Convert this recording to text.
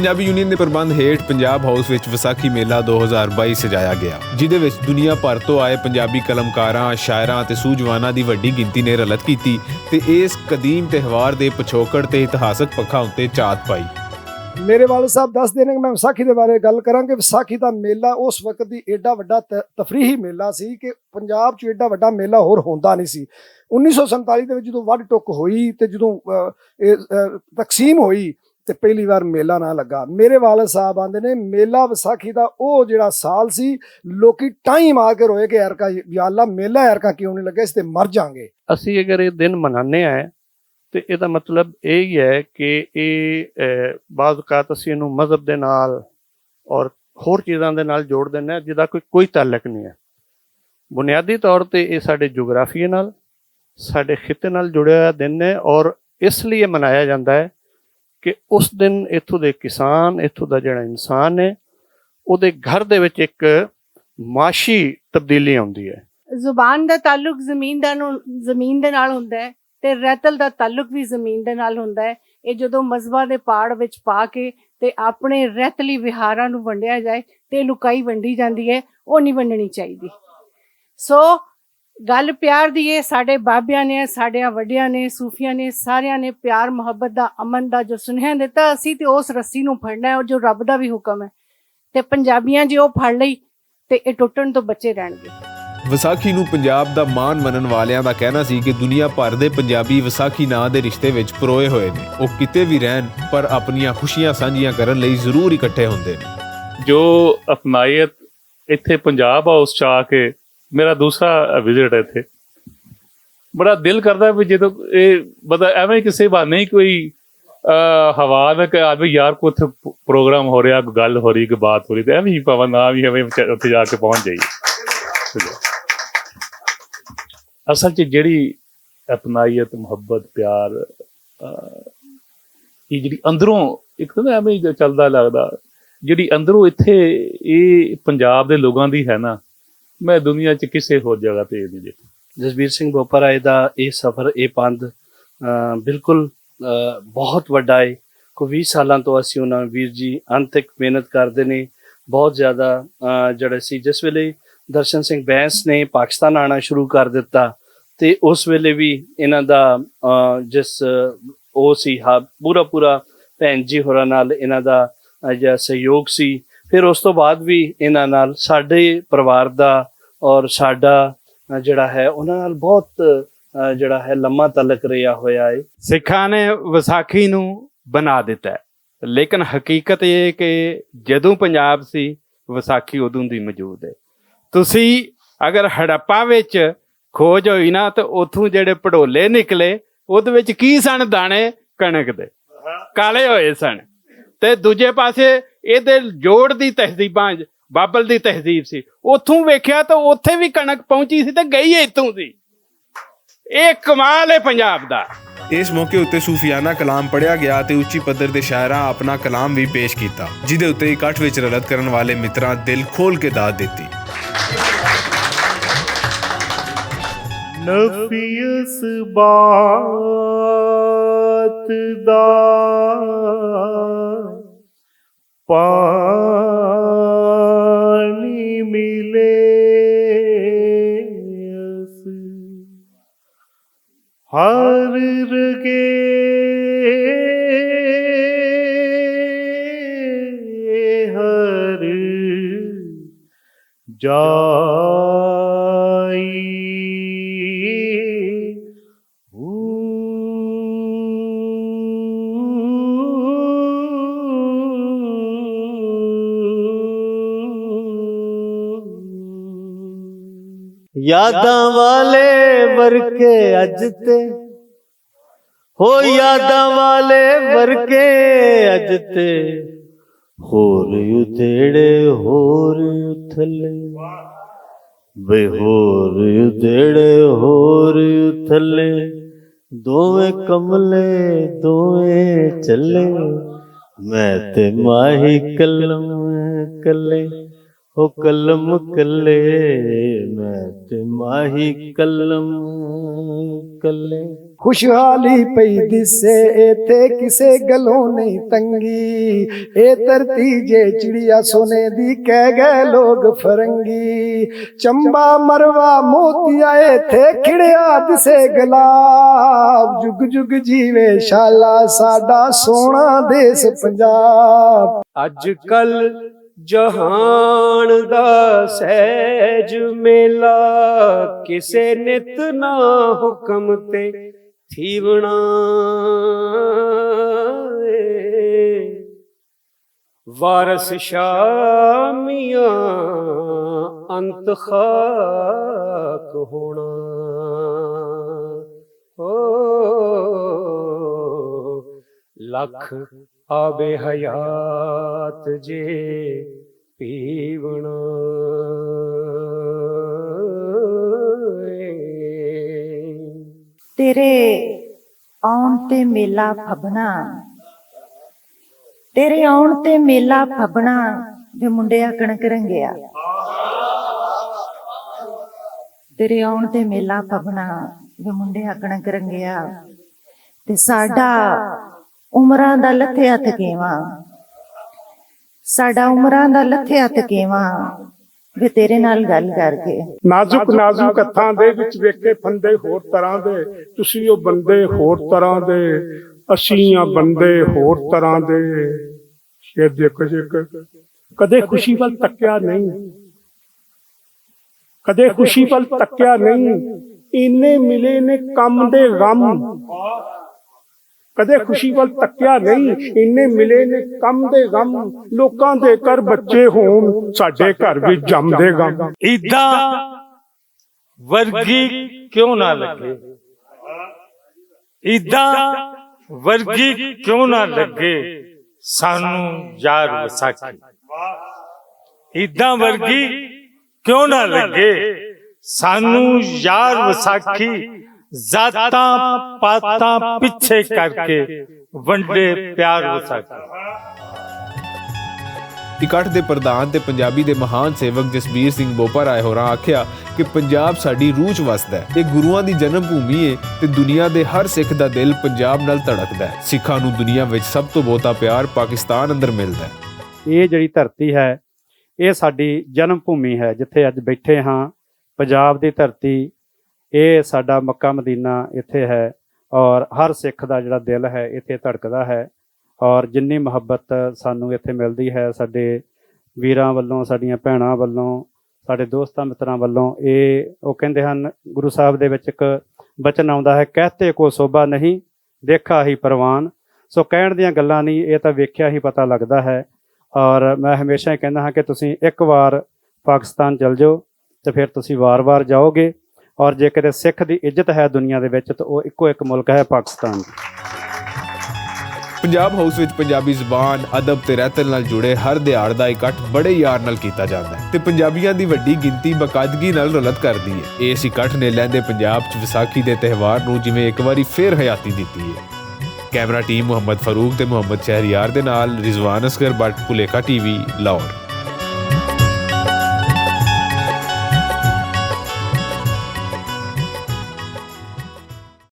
Punjabi union के प्रबंध हेठ पंजाब हाउस विच विसाखी मेला 2022 सजाया गया, जिहदे विच दुनिया भर तो आए पंजाबी कलमकारां, शायरां ते सूझवानां दी वड्डी गिनती ने रलत कीती ते इस कदीम त्यौहार दे पिछोकड़ ते इतिहासक पक्खां उत्ते झात पाई। मेरे वाले साहब दसदे ने कि मैं विसाखी के बारे गल करा कि विसाखी का मेला उस वक्त दी एडा वड्डा तफरीही मेला सी कि पंजाब च एडा वड्डा मेला होर होंदा नहीं सी। 1947 ਦੇ ਵਿੱਚ ਜਦੋਂ ਵੱਢ ਟੁੱਕ ਹੋਈ ਤੇ ਜਦੋਂ ਤਕਸੀਮ ਹੋਈ ਤੇ ਪਹਿਲੀ ਵਾਰ ਮੇਲਾ ਨਾ ਲੱਗਾ। ਮੇਰੇ ਵਾਲਿਦ ਸਾਹਿਬ ਆਂਦੇ ਨੇ ਮੇਲਾ ਵਿਸਾਖੀ ਦਾ ਉਹ ਜਿਹੜਾ ਸਾਲ ਸੀ ਲੋਕੀ ਟਾਈਮ ਆ ਕੇ ਰੋਏ ਕਿ ਐਰਕਾ ਯਾ ਅੱਲਾ ਮੇਲਾ ਐਰਕਾ ਕਿਉਂ ਨਹੀਂ ਲੱਗਾ, ਇਸ ਤੇ ਮਰ ਜਾਾਂਗੇ। ਅਸੀਂ ਅਗਰ ਇਹ ਦਿਨ ਮਨਾਉਂਦੇ ਆ ਤੇ ਇਹਦਾ ਮਤਲਬ ਇਹ ਹੀ ਹੈ ਕਿ ਇਹ ਬਾਜ਼ ਔਕਾਤ ਅਸੀਂ ਇਹਨੂੰ ਮਜ਼ਹਬ ਦੇ ਨਾਲ ਔਰ ਹੋਰ ਚੀਜ਼ਾਂ ਦੇ ਨਾਲ ਜੋੜ ਦਿੰਦੇ ਹਾਂ ਜਿਹਦਾ ਕੋਈ ਤਾਲੁਕ ਨਹੀਂ ਹੈ। ਬੁਨਿਆਦੀ ਤੌਰ ਤੇ ਇਹ ਸਾਡੇ ਜੋਗਰਾਫੀਏ ਨਾਲ ਸਾਡੇ ਖਿੱਤੇ ਨਾਲ ਜੁੜਿਆ ਹੋਇਆ ਦਿਨ ਹੈ ਔਰ ਇਸ ਲਈ ਇਹ ਮਨਾਇਆ ਜਾਂਦਾ ਹੈ ਕਿ ਉਸ ਦਿਨ ਇੱਥੋਂ ਦੇ ਕਿਸਾਨ, ਇੱਥੋਂ ਦਾ ਜਿਹੜਾ ਇਨਸਾਨ ਹੈ, ਉਹਦੇ ਘਰ ਦੇ ਵਿੱਚ ਇੱਕ ਮਾਸ਼ੀ ਤਬਦੀਲੀ ਆਉਂਦੀ ਹੈ। ਜ਼ੁਬਾਨ ਦਾ ਤਾਲੁਕ ਜ਼ਮੀਨ ਦੇ ਨਾਲ ਹੁੰਦਾ ਹੈ ਤੇ ਰਹਿਤਲ ਦਾ ਤਾਲੁਕ ਵੀ ਜ਼ਮੀਨ ਦੇ ਨਾਲ ਹੁੰਦਾ ਹੈ। ਇਹ ਜਦੋਂ ਮਜ਼ਹਬਾਂ ਦੇ ਪਾੜ ਵਿੱਚ ਪਾ ਕੇ ਤੇ ਆਪਣੇ ਰਹਿਤਲੀ ਵਿਹਾਰਾਂ ਨੂੰ ਵੰਡਿਆ ਜਾਏ ਤੇ ਲੁਕਾਈ ਵੰਡੀ ਜਾਂਦੀ ਹੈ, ਉਹ ਨਹੀਂ ਵੰਡਣੀ ਚਾਹੀਦੀ। ਸੋ ਗੱਲ ਪਿਆਰ ਦੀ ਹੈ। ਸਾਡੇ ਬਾਬਿਆਂ ਨੇ, ਸਾਡੇ ਵੱਡਿਆਂ ਨੇ, ਸੂਫੀਆਂ ਨੇ, ਸਾਰਿਆਂ ਨੇ ਪਿਆਰ ਮੁਹੱਬਤ ਦਾ, ਅਮਨ ਦਾ ਜੋ ਸੁਨੇਹਾ ਦਿੱਤਾ, ਅਸੀਂ ਤੇ ਉਸ ਰੱਸੀ ਨੂੰ ਫੜਨਾ ਹੈ ਜੋ ਰੱਬ ਦਾ ਵੀ ਹੁਕਮ ਹੈ ਤੇ ਪੰਜਾਬੀਆਂ ਜੇ ਉਹ ਫੜ ਲਈ ਤੇ ਇਹ ਟੁੱਟਣ ਤੋਂ ਬਚੇ ਰਹਿਣਗੇ। ਵਿਸਾਖੀ ਨੂੰ ਪੰਜਾਬ ਦਾ ਮਾਣ ਮੰਨਣ ਵਾਲਿਆਂ ਦਾ ਕਹਿਣਾ ਸੀ ਕਿ ਦੁਨੀਆ ਭਰ ਦੇ ਪੰਜਾਬੀ ਵਿਸਾਖੀ ਨਾਂ ਦੇ ਰਿਸ਼ਤੇ ਵਿੱਚ ਪਰੋਏ ਹੋਏ ਨੇ। ਉਹ ਕਿਤੇ ਵੀ ਰਹਿਣ ਪਰ ਆਪਣੀਆਂ ਖੁਸ਼ੀਆਂ ਸਾਂਝੀਆਂ ਕਰਨ ਲਈ ਜ਼ਰੂਰ ਇਕੱਠੇ ਹੁੰਦੇ ਨੇ। ਜੋ ਅਪਨਾਇਤ ਇੱਥੇ ਪੰਜਾਬ ਹਾਊਸ ਚ ਆ ਕੇ ਮੇਰਾ ਦੂਸਰਾ ਵਿਜ਼ਿਟ ਹੈ ਇੱਥੇ, ਬੜਾ ਦਿਲ ਕਰਦਾ ਵੀ ਜਦੋਂ ਇਹ ਪਤਾ ਐਵੇਂ ਕਿਸੇ ਬਹਾਨੇ ਹੀ ਕੋਈ ਹਵਾ ਨਾ ਕਿ ਆਦਮੀ ਯਾਰ ਕੋ ਉੱਥੇ ਪ੍ਰੋਗਰਾਮ ਹੋ ਰਿਹਾ, ਕੋਈ ਗੱਲ ਹੋ ਰਹੀ, ਕੋਈ ਬਾਤ ਹੋ ਰਹੀ, ਤੇ ਐਵੇਂ ਹੀ ਭਾਵੇਂ ਨਾ ਵੀ ਐਵੇਂ ਉੱਥੇ ਜਾ ਕੇ ਪਹੁੰਚ ਜਾਈਏ। ਅਸਲ 'ਚ ਜਿਹੜੀ ਅਪਨਾਈਅਤ, ਮੁਹੱਬਤ, ਪਿਆਰ, ਇਹ ਜਿਹੜੀ ਅੰਦਰੋਂ ਇੱਕ ਤਾਂ ਐਵੇਂ ਹੀ ਚੱਲਦਾ ਲੱਗਦਾ, ਜਿਹੜੀ ਅੰਦਰੋਂ ਇੱਥੇ ਇਹ ਪੰਜਾਬ ਦੇ ਲੋਕਾਂ ਦੀ ਹੈ ਨਾ, ਮੈਂ ਦੁਨੀਆ 'ਚ ਕਿਸੇ ਹੋਰ ਜਗ੍ਹਾ ਤੇ ਨਹੀਂ ਦੇਖੀ। ਜਸਬੀਰ ਸਿੰਘ ਬੋਪਾਰਾਏ ਦਾ ਇਹ ਸਫ਼ਰ, ਇਹ ਪੰਧ ਬਿਲਕੁਲ ਬਹੁਤ ਵੱਡਾ ਹੈ। ਕੋਈ 20 ਸਾਲਾਂ ਤੋਂ ਅਸੀਂ ਉਹਨਾਂ ਵੀਰ ਜੀ ਅੰਤਿਕ ਮਿਹਨਤ ਕਰਦੇ ਨੇ ਬਹੁਤ ਜ਼ਿਆਦਾ। ਜਿਹੜਾ ਸੀ ਜਿਸ ਵੇਲੇ ਦਰਸ਼ਨ ਸਿੰਘ ਬੈਂਸ ਨੇ ਪਾਕਿਸਤਾਨ ਆਉਣਾ ਸ਼ੁਰੂ ਕਰ ਦਿੱਤਾ ਤੇ ਉਸ ਵੇਲੇ ਵੀ ਇਹਨਾਂ ਦਾ ਜਿਸ ਉਹ ਸੀ ਪੂਰਾ ਭੈਣ ਜੀ ਹੋਰਾਂ ਨਾਲ ਇਹਨਾਂ ਦਾ ਜਿਹੜਾ ਸਹਿਯੋਗ ਸੀ। ਫਿਰ ਉਸ ਤੋਂ ਬਾਅਦ ਵੀ ਇਹਨਾਂ ਨਾਲ ਸਾਡੇ ਪਰਿਵਾਰ ਦਾ ਔਰ ਸਾਡਾ ਜਿਹੜਾ ਹੈ ਉਹਨਾਂ ਨਾਲ ਬਹੁਤ ਜਿਹੜਾ ਹੈ ਲੰਮਾ ਤਲਕ ਰਿਹਾ ਹੋਇਆ ਹੈ। ਸਿੱਖਾਂ ਨੇ ਵਿਸਾਖੀ ਨੂੰ ਬਣਾ ਦਿੱਤਾ, ਲੇਕਿਨ ਹਕੀਕਤ ਇਹ ਕਿ ਜਦੋਂ ਪੰਜਾਬ ਸੀ ਵਿਸਾਖੀ ਉਦੋਂ ਦੀ ਮੌਜੂਦ ਹੈ। ਤੁਸੀਂ ਅਗਰ ਹੜੱਪਾ ਵਿੱਚ ਖੋਜ ਹੋਈ ਨਾ ਤਾਂ ਉੱਥੋਂ ਜਿਹੜੇ ਪੜੋਲੇ ਨਿਕਲੇ ਉਹਦੇ ਵਿੱਚ ਕੀ ਸਨ? ਦਾਣੇ ਕਣਕ ਦੇ ਕਾਲੇ ਹੋਏ ਸਨ। ਤੇ ਦੂਜੇ ਪਾਸੇ ਇਹਦੇ ਜੋੜ ਦੀ ਤਹਿਜ਼ੀਬਾਂ, ਬਾਬਲ ਦੀ ਤਹਿਜ਼ੀਬ ਸੀ, ਉੱਥੋਂ ਵੇਖਿਆ ਤਾਂ ਉੱਥੇ ਵੀ ਕਣਕ ਪਹੁੰਚੀ ਸੀ ਤੇ ਗਈ ਇੱਥੋਂ ਸੀ। ਇਹ ਕਮਾਲ ਹੈ ਪੰਜਾਬ ਦਾ। ਇਸ ਮੌਕੇ ਉੱਤੇ ਸੂਫੀਆਨਾ ਕਲਾਮ ਪੜ੍ਹਿਆ ਗਿਆ ਤੇ ਉੱਚੀ ਪੱਧਰ ਦੇ ਸ਼ਾਇਰਾਂ ਆਪਣਾ ਕਲਾਮ ਵੀ ਪੇਸ਼ ਕੀਤਾ, ਜਿਹਦੇ ਉੱਤੇ ਇਕੱਠ ਵਿੱਚ ਰਲਤ ਕਰਨ ਵਾਲੇ ਮਿੱਤਰਾਂ ਦਿਲ ਖੋਲ ਕੇ ਦਾਦ ਦਿੱਤੀ। ਨਫੀਸ ਬਾਤ ਦਾ ਪਾਣੀ ਮਿਲੇ ਹਰ ਰਗੇ ਹਰ ਜਾਈ यादां वाले वरके अज ते हो, यादां वाले वरके अज ते होर उधेड़े होर उथले वे, होर उधेड़े होर उथले दोवें कमले दोवें चले मैं ते माही कलम कले हो कलम कले मैं ते माही कलम कले। खुशहाली पई दिसे एथे किसे गलों नहीं तंगी, ए धरती जे चिड़िया सोने दी कह गए लोग फरंगी। चंबा मरवा मोतिया एथे खिड़िया दिसे गुलाब, जुग जुग जीवे शाला साडा सोना देश पंजाब। अज कल जहान दा सहज मेला, किसे नित ना हुक्म ते थीवना। वारस शामिया अंत खाक होना। ओ लख आबे हयात जे पीवना। तेरे आउण ते मेला फबना, तेरे आउण ते मेला फबना वे मुंडिया कणक रंगिया। तेरे आउण ते मेला फबना वे मुंडिया कणक रंगिया। ते साडा उमरां दा लथया थकेवा, साडा उमरां दा लथया थकेवा वे तेरे नाल गल करके। ਨਾਜ਼ੁਕ ਨਾਜ਼ੁਕ ਹੱਥਾਂ ਦੇ ਵਿੱਚ ਵੇਖੇ ਫੰਦੇ ਹੋਰ ਤਰ੍ਹਾਂ ਦੇ, ਤੁਸੀਂ ਉਹ ਬੰਦੇ ਹੋਰ ਤਰ੍ਹਾਂ ਦੇ, ਅਸੀਂ ਆ ਬੰਦੇ ਹੋਰ ਤਰ੍ਹਾਂ ਦੇ। ਸ਼ੇਰ ਦੇਖੋ ਜੀ, ਕਦੇ ਖੁਸ਼ੀ ਵੱਲ ਤੱਕਿਆ ਨਹੀਂ, ਕਦੇ ਖੁਸ਼ੀ ਵੱਲ ਤੱਕਿਆ ਨਹੀਂ, ਇੰਨੇ ਮਿਲੇ ਨੇ ਕੰਮ ਦੇ ਗਮ। ਕਦੇ ਖੁਸ਼ੀ ਵੱਲ ਤੱਕਿਆ ਨਹੀਂ, ਇੰਨੇ ਮਿਲੇ ਨੇ ਕੰਮ ਦੇ ਗਮ। ਲੋਕਾਂ ਦੇ ਘਰ ਬੱਚੇ ਹੋਣ, ਸਾਡੇ ਘਰ ਵੀ ਜੰਮਦੇ ਗਮ। ईदा वर्गी क्यों ना लगे, ईदा वर्गी क्यों ना लगे सानू यार वसाखी। ईदा वर्गी क्यों ना लगे सानू यार वसाखी। जाता पाता पिछे करके वंडे प्यार वसाखी। ਇਕੱਠ ਦੇ ਪ੍ਰਧਾਨ ਤੇ ਪੰਜਾਬੀ ਦੇ ਮਹਾਨ ਸੇਵਕ ਜਸਬੀਰ ਸਿੰਘ ਬੋਪਾ ਰਾਏ ਹੋਰਾਂ ਆਖਿਆ ਕਿ ਪੰਜਾਬ ਸਾਡੀ ਰੂਹ 'ਚ ਵਸਦਾ ਹੈ। ਇਹ ਗੁਰੂਆਂ ਦੀ ਜਨਮ ਭੂਮੀ ਹੈ ਤੇ ਦੁਨੀਆ ਦੇ ਹਰ ਸਿੱਖ ਦਾ ਦਿਲ ਪੰਜਾਬ ਨਾਲ ਧੜਕਦਾ ਹੈ। ਸਿੱਖਾਂ ਨੂੰ ਦੁਨੀਆ ਵਿੱਚ ਸਭ ਤੋਂ ਬਹੁਤਾ ਪਿਆਰ ਪਾਕਿਸਤਾਨ ਅੰਦਰ ਮਿਲਦਾ ਹੈ। ਇਹ ਜਿਹੜੀ ਧਰਤੀ ਹੈ ਇਹ ਸਾਡੀ ਜਨਮ ਭੂਮੀ ਹੈ, ਜਿੱਥੇ ਅੱਜ ਬੈਠੇ ਹਾਂ। ਪੰਜਾਬ ਦੀ ਧਰਤੀ, ਇਹ ਸਾਡਾ ਮੱਕਾ ਮਦੀਨਾ ਇੱਥੇ ਹੈ ਔਰ ਹਰ ਸਿੱਖ ਦਾ ਜਿਹੜਾ ਦਿਲ ਹੈ ਇੱਥੇ ਧੜਕਦਾ ਹੈ। ਔਰ ਜਿੰਨੀ ਮੁਹੱਬਤ ਸਾਨੂੰ ਇੱਥੇ ਮਿਲਦੀ ਹੈ ਸਾਡੇ ਵੀਰਾਂ ਵੱਲੋਂ, ਸਾਡੀਆਂ ਭੈਣਾਂ ਵੱਲੋਂ, ਸਾਡੇ ਦੋਸਤਾਂ ਮਿੱਤਰਾਂ ਵੱਲੋਂ, ਇਹ ਉਹ ਕਹਿੰਦੇ ਹਨ, ਗੁਰੂ ਸਾਹਿਬ ਦੇ ਵਿੱਚ ਇੱਕ ਬਚਨ ਆਉਂਦਾ ਹੈ, ਕਹਤੇ ਕੋ ਸੋਭਾ ਨਹੀਂ ਦੇਖਾ ਹੀ ਪ੍ਰਵਾਨ। ਸੋ ਕਹਿਣ ਦੀਆਂ ਗੱਲਾਂ ਨਹੀਂ, ਇਹ ਤਾਂ ਵੇਖਿਆ ਹੀ ਪਤਾ ਲੱਗਦਾ ਹੈ। ਔਰ ਮੈਂ ਹਮੇਸ਼ਾ ਹੀ ਕਹਿੰਦਾ ਹਾਂ ਕਿ ਤੁਸੀਂ ਇੱਕ ਵਾਰ ਪਾਕਿਸਤਾਨ ਚਲ ਜਾਓ ਤੇ ਫਿਰ ਤੁਸੀਂ ਵਾਰ-ਵਾਰ ਜਾਓਗੇ। ਔਰ ਜੇ ਕਿਤੇ ਸਿੱਖ ਦੀ ਇੱਜ਼ਤ ਹੈ ਦੁਨੀਆ ਦੇ ਵਿੱਚ ਤਾਂ ਉਹ ਇੱਕੋ ਇੱਕ ਮੁਲਕ ਹੈ, ਪਾਕਿਸਤਾਨ। ਪੰਜਾਬ ਹਾਊਸ ਵਿੱਚ ਪੰਜਾਬੀ ਜ਼ੁਬਾਨ, ਅਦਬ ਤੇ ਰਹਿਤਲ ਨਾਲ ਜੁੜੇ ਹਰ ਦਿਹਾੜ ਦਾ ਇਕੱਠ ਬੜੇ ਯਾਰ ਨਾਲ ਕੀਤਾ ਜਾਂਦਾ ਹੈ ਤੇ ਪੰਜਾਬੀਆਂ ਦੀ ਵੱਡੀ ਗਿਣਤੀ ਬਕਾਇਦਗੀ ਨਾਲ ਰਲਤ ਕਰਦੀ ਹੈ। ਇਸ ਇਕੱਠ ਨੇ ਲਹਿੰਦੇ ਪੰਜਾਬ 'ਚ ਵਿਸਾਖੀ ਦੇ ਤਿਉਹਾਰ ਨੂੰ ਜਿਵੇਂ ਇੱਕ ਵਾਰੀ ਫੇਰ ਹਯਾਤੀ ਦਿੱਤੀ ਹੈ। ਕੈਮਰਾ ਟੀਮ ਮੁਹੰਮਦ ਫਾਰੂਕ ਤੇ ਮੁਹੰਮਦ ਸ਼ਹਿਰਯਾਰ ਦੇ ਨਾਲ ਰਿਜ਼ਵਾਨ ਅਸਗਰ ਬੱਟ, ਭੁਲੇਖਾ ਟੀਵੀ, ਲਾਹੌਰ।